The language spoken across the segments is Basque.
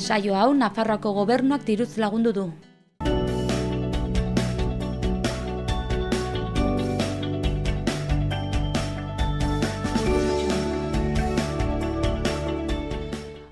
Saio hau Nafarroako gobernuak diruz lagundu du.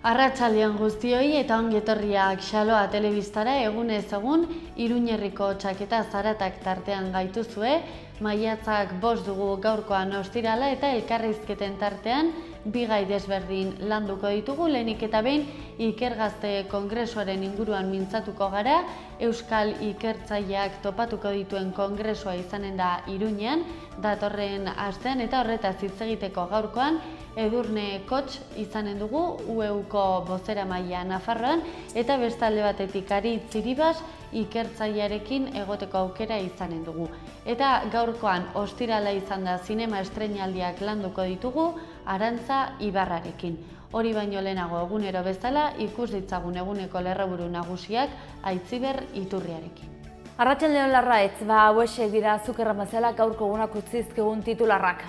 Arratsaldeon guztioi eta ongi etorriak Xaloa telebistara egunez egun Iruñerriko txaketa zaratak tartean gaituzue, maiatzak 5 dugu gaurkoan ostirala eta elkarrizketen tartean bi gai desberdin landuko ditugu. Lehenik eta behin Ikergazte Kongresuaren inguruan mintzatuko gara, Euskal Ikertzaileak topatuko dituen kongresua izanen da Iruñean, datorren astean eta horretaz hitz egiteko gaurkoan Edurne Kotx izanen dugu UEUko bozeramailea Nafarroan eta bestalde batetik Aritz Iribas ikertzailearekin egoteko aukera izanen dugu. Eta gaurkoan ostirala izan da zinema estreinaldiak landuko ditugu Arantza Ibarrarekin. Hori baino lehenago egunero bezala ikus ditzagun eguneko lerroburu nagusiak Aitziber Iturriarekin. Arratsaldeon Larraitz, hauexek dira zuk erran bezala gaurko egunak utzi dizkigun titularrak.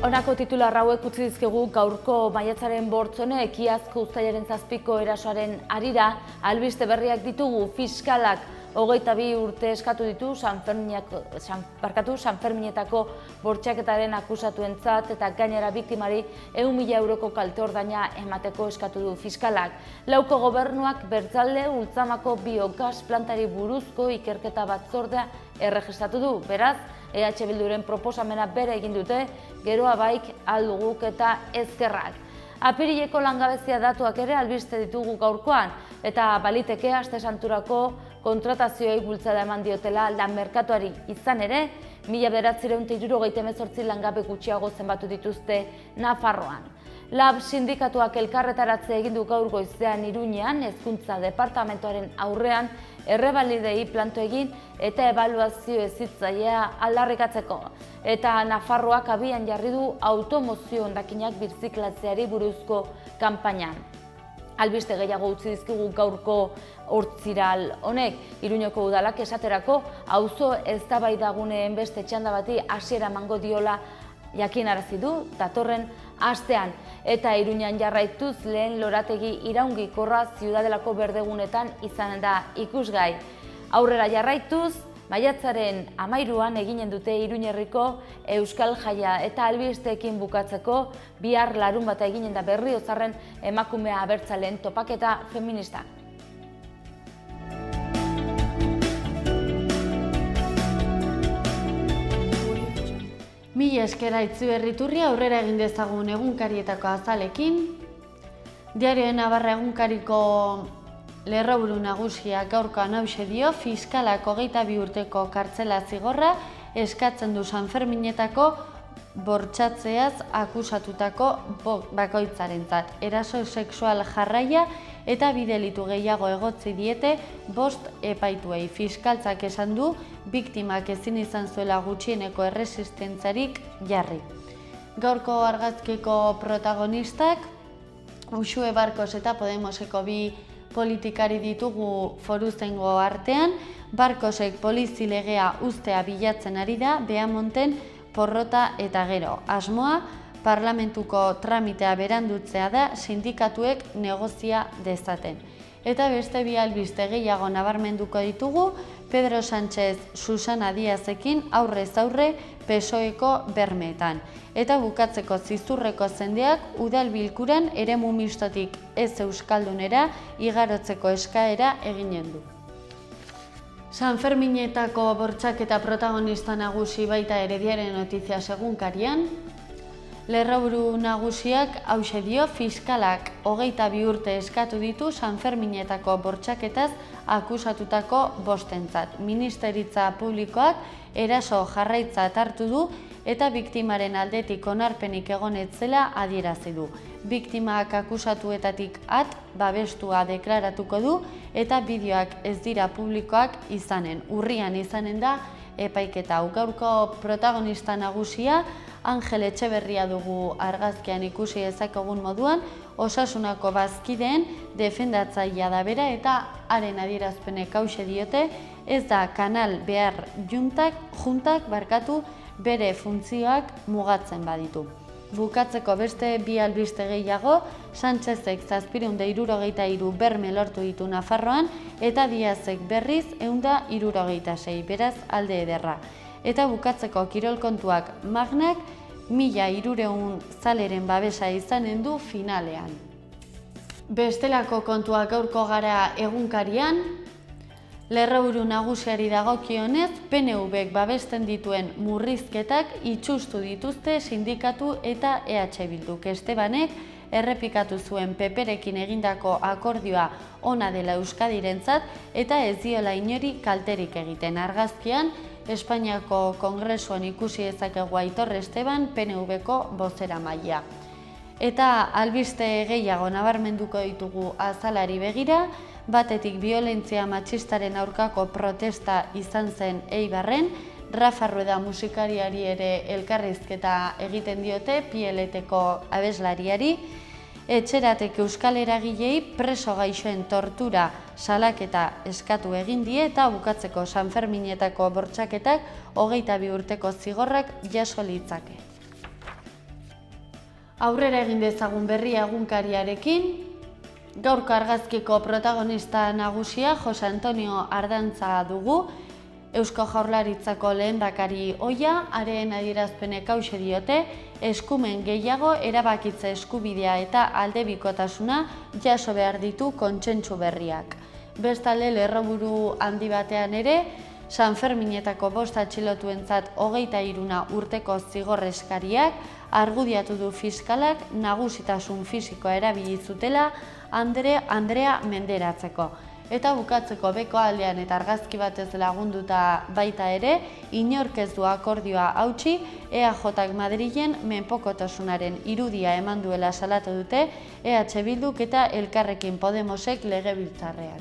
Honako titular hauek utzi dizkigu gaurko maiatzaren 8 honek iazko uztailaren 7ko erasoaren harira albiste berriak ditugu. Fiskalak 22 urte eskatu ditu Sanferminetako bortxaketaren akusatuentzat eta gainera biktimari 100.000 euroko kalte ordaina emateko eskatu du fiskalak. Lauko gobernuak bertzalde Ultzamako biogas plantari buruzko ikerketa batzordea erregistratu du. Beraz, EH Bilduren proposamena bere egin dute, geroa baik alduguk eta ezkerrak. Apirileko langabezia datuak ere albiste ditugu gaurkoan, eta baliteke aste santurako kontratazioei bultzada eman diotela lan merkatuari izan ere, 1978 langabe gutxiago zenbatu dituzte Nafarroan. Lab sindikatuak elkarretaratze egin du gaur goizean Iruñean, Hezkuntza Departamentuaren aurrean errebalidei planto egin eta ebaluazio hezitzailea aldarrikatzeko. Eta Nafarroak abian jarri du automozio hondakinak birziklatzeari buruzko kanpainan. Albiste gehiago utzi dizkigu gaurko hortziral honek. Iruñeko udalak esaterako auzo eztabaidaguneen beste txanda bati hasiera emango diola jakinarazi du datorren astean. Eta Iruñan jarraituz lehen lorategi iraungikorra Ziudadelako berdegunetan izan da ikusgai. Aurrera jarraituz, maiatzaren 13an eginen dute Iruñerriko Euskal Jaia eta albisteekin bukatzeko bihar larunbata eginen da Berriozarren emakumea abertzaleen topaketa feminista. Mila esker Aitziber Iturria, aurrera egin dezagun egunkarietako azalekin. Diario Navarra egunkariko lerroburu nagusia gaurkoan hauxe dio, fiskalak 22 urteko kartzela zigorra eskatzen du Sanferminetako bortxatzeaz akusatutako bakoitzarentzat. Eraso sexual jarraia eta bi delitu gehiago egotzi diete 5 epaituei. Fiskaltzak esan du biktimak ezin izan zuela gutxieneko erresistentzarik jarri. Gaurko argazkiko protagonistak Uxue Barkos eta Podemoseko bi politikari ditugu Foruzengo artean. Barkosek polizi legea uztea bilatzen ari da, Beamonten porrota eta gero. Asmoa, parlamentuko tramitea berandutzea da, sindikatuek negozia dezaten. Eta beste bi albiste gehiago nabarmenduko ditugu, Pedro Sánchez Susana Díazekin aurrez aurre PSOEko bermeetan. Eta bukatzeko zizurreko zendeak udal bilkuran eremu mistotik ez euskaldunera igarotzeko eskaera eginen du. Sanferminetako bortxaketa protagonista nagusi baita Herediaren Notizias egunkarian. Lerroburu nagusiak hauxe dio, fiskalak 22 urte eskatu ditu Sanferminetako bortxaketaz akusatutako 5entzat. Ministeritza publikoak eraso jarraitza hartu du eta biktimaren aldetik onarpenik egon ez zela adierazi du. Biktimak akusatuetatik babestua deklaratuko du eta bideoak ez dira publikoak izanen. Urrian izanen da epaiketa. Gaurko protagonista nagusia Angel Etxeberria dugu argazkian ikusi ezakogun moduan, Osasunako bazkideen defendatzailea da bera eta haren adierazpenek hauxe diote, ez da kanal behar juntak bere funtzioak mugatzen baditu. Bukatzeko beste bi albiste gehiago, Sánchezek 763 berme lortu ditu Nafarroan eta Diazek berriz 166, beraz alde ederra. Eta bukatzeko kirol kontuak Magnak 1300 zaleren babesa izanen du finalean. Bestelako kontuak gaurko gara egunkarian, Lerroburu nagusiari dagokionez, PNV-ek babesten dituen murrizketak itsustu dituzte sindikatu eta EH Bilduk. Estebanek errepikatu zuen PP-rekin egindako akordioa ona dela Euskadirentzat eta ez diola inori kalterik egiten. Argazkian, Espainiako Kongresuan ikusi dezakegu Aitor Esteban, PNV-ko bozeramailea. Eta albiste gehiago nabarmenduko ditugu azalari begira, batetik violentzia matxistaren aurkako protesta izan zen Eibarren, Rafa Rueda musikariari ere elkarrizketa egiten diote, PLT-ko abeslariari, Etxeratek euskal eragilei preso gaixoen tortura salaketa eskatu egin die eta bukatzeko Sanferminetako bortxaketak 22 urteko zigorrak jaso litzake. Aurrera egin dezagun berria egunkariarekin, gaurko argazkiko protagonista nagusia Jose Antonio Ardantza dugu, Eusko Jaurlaritzako lehendakari ohia, haren adierazpenek hauxe diote, eskumen gehiago erabakitze eskubidea eta aldebikotasuna jaso behar ditu kontsentsu berriak. Bestalde Lerroburu handi batean ere, Sanferminetako 5 atxilotuentzat 23 urteko zigor eskariak argudiatu du fiskalak nagusitasun fisikoa erabili zutela Andrea menderatzeko. Eta bukatzeko beko aldean eta argazki batez lagunduta baita ere, inork ez du akordioa hautsi, EAJak Madrilen menpekotasunaren irudia eman duela salatu dute EH Bilduk eta Elkarrekin Podemosek legebiltzarrean.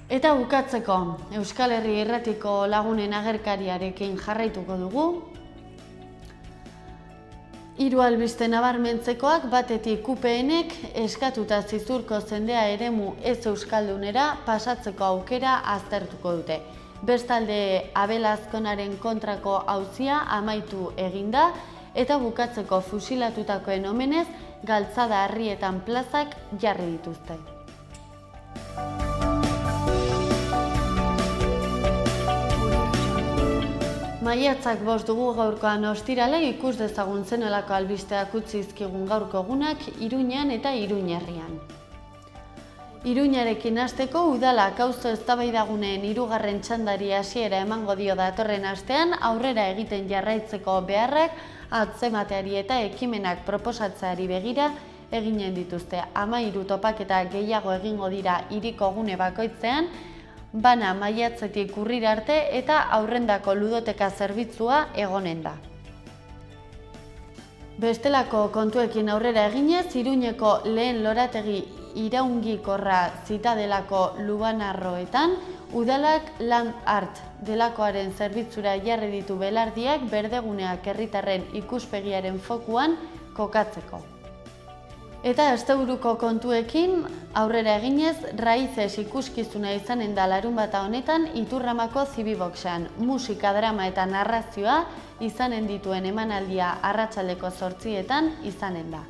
Eta bukatzeko, Euskal Herri Irratiko lagunen agerkariarekin jarraituko dugu. 3 albiste nabarmentzekoak, batetik UPNek eskatuta zizurko zendea eremu ez euskaldunera pasatzeko aukera aztertuko dute. Bestalde Abel Azkonaren kontrako auzia amaitu eginda eta bukatzeko fusilatutakoen omenez Galtzada Harrietan plazak jarri dituzte. Maiatzak 5 dugu gaurkoan ostirale, ikus dezagun zenolako albisteak utzi dizkigun gaurko egunak Iruñan eta Iruñerrian. Iruñarekin hasteko udalak auzo eztabaidaguneen 3. txandari hasiera emango dio datorren astean, aurrera egiten jarraitzeko beharrak atzemateari eta ekimenak proposatzeari begira eginen dituzte. 13 topaketa gehiago egingo dira hiriko gune bakoitzean, bana maiatzetik urrira arte eta aurrendako ludoteka zerbitzua egonen da. Bestelako kontuekin aurrera eginez, Iruñeko lehen lorategi iraungikorra Zitadelako Lubanarroetan, udalak Land Art delakoaren zerbitzura jarri ditu belardiak berdeguneak herritarren ikuspegiaren fokuan kokatzeko. Eta asteburuko kontuekin aurrera eginez, Raizes ikuskizuna izanen da larunbata honetan Iturramako Zibiboxean. Musika, drama eta narrazioa izanen dituen emanaldia arratsaldeko 8etan izanen da.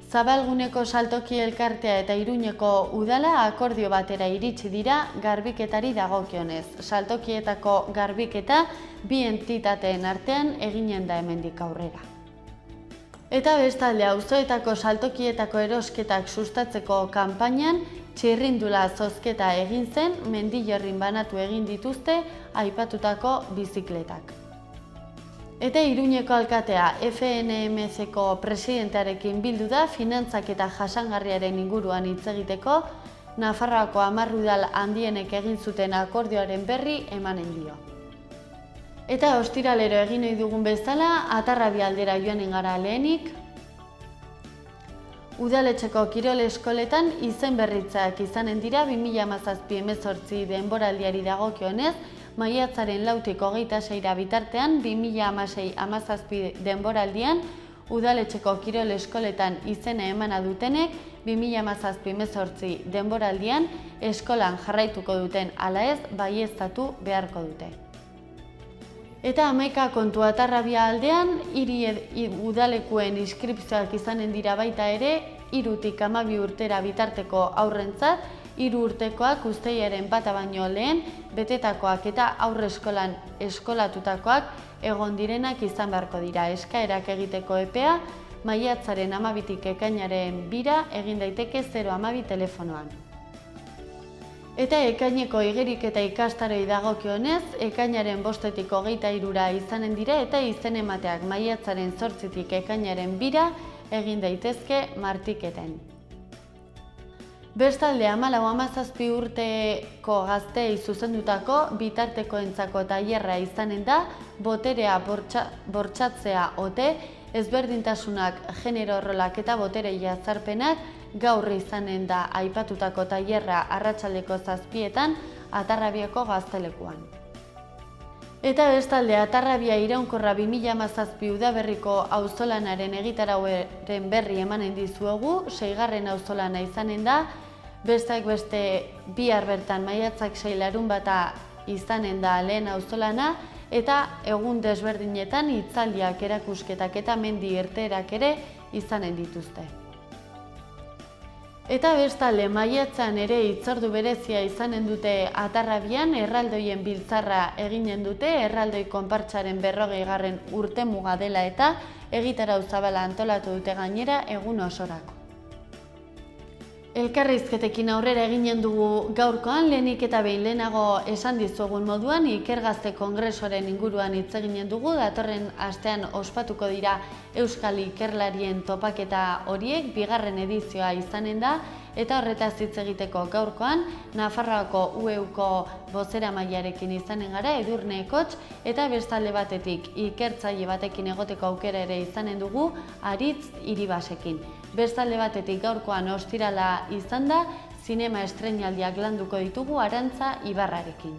Zabalguneko saltoki elkartea eta Iruñeko udala akordio batera iritsi dira garbiketari dagokionez. Saltokietako garbiketa bi entitateen artean eginen da hemendik aurrera. Eta bestalde auzoetako saltokietako erosketak sustatzeko kanpainan txirrindula zozketa egin zen, Mendilorrin banatu egin dituzte aipatutako bizikletak. Eta Iruñeko alkatea FNMC-ko presidentearekin bildu da finantzak eta jasangarriaren inguruan hitz egiteko, Nafarroako 10 udal handienek egin zuten akordioaren berri emanen dio. Eta ostiralero egin nahi dugun bezala, Atarrabi aldera joanen gara lehenik. Udaletxeko kirol eskoletan izen berritzeak izanen dira 2017-18 denboraldiari dagokionez, maiatzaren 4-tik 26 bitartean 2016-17 denboraldian udaletxeko kirol eskoletan izena emana dutenek 2017-18 denboraldian eskolan jarraituko duten ala ez baieztatu beharko dute. Eta hamaika kontu Atarrabia aldean, hiri udalekuen inskripzioak izanen dira baita ere, 3tik 12 urtera bitarteko aurrentzat, 3 urtekoak uztailaren 1 baino lehen, betetakoak eta aurreskolan eskolatutakoak egon direnak izan beharko dira. Eskaerak egiteko epea, maiatzaren 12tik ekainaren 2 egin daiteke 012 telefonoan. Eta ekaineko igerik eta ikastaroi dagokionez, ekainaren 5tik 23ra izanen dira eta izen emateak maiatzaren 8tik ekainaren 2 egin daitezke martiketen. Bestalde 14-17 urteko gazteei zuzendutako bitartekoentzako tailerra izanen da, boterea bortxatzea ote, ezberdintasunak, genero rolak eta botere jazarpenak gaur izanen da aipatutako tailerra arratsaldeko 7etan Atarrabiako gaztelekuan. Eta bestalde Atarrabia iraunkorra 2017 udaberriko auzolanaren egitarauaren berri emanen dizuegu, 6. auzolana izanen da, besteak beste bihar bertan maiatzak 6 larunbata izanen da lehen auzolana, eta egun desberdinetan hitzaldiak, erakusketak eta mendi irteerak ere izanen dituzte. Eta bestalde maiatzean ere hitzordu berezia izanen dute Atarrabian, erraldoien biltzarra eginen dute, erraldoi konpartsaren 40. urtemuga dela eta egitarau zabala antolatu dute gainera egun osorako. Elkarrizketekin aurrera eginen dugu gaurkoan, lehenik eta behin lehenago esan dizuegun moduan, Ikergazte Kongresoaren inguruan hitz eginen dugu, datorren astean ospatuko dira Euskal Ikerlarien topaketa horiek, 2. edizioa izanen da, eta horretaz hitz egiteko gaurkoan, Nafarroako UEUko bozeramailearekin izanen gara, Edurne Ekotx, eta bestalde batetik ikertzaile batekin egoteko aukera ere izanen dugu, Aritz Iribasekin. Bestalde batetik gaurkoan ostirala izan da, zinema estreinaldiak landuko ditugu Arantza Ibarrarekin.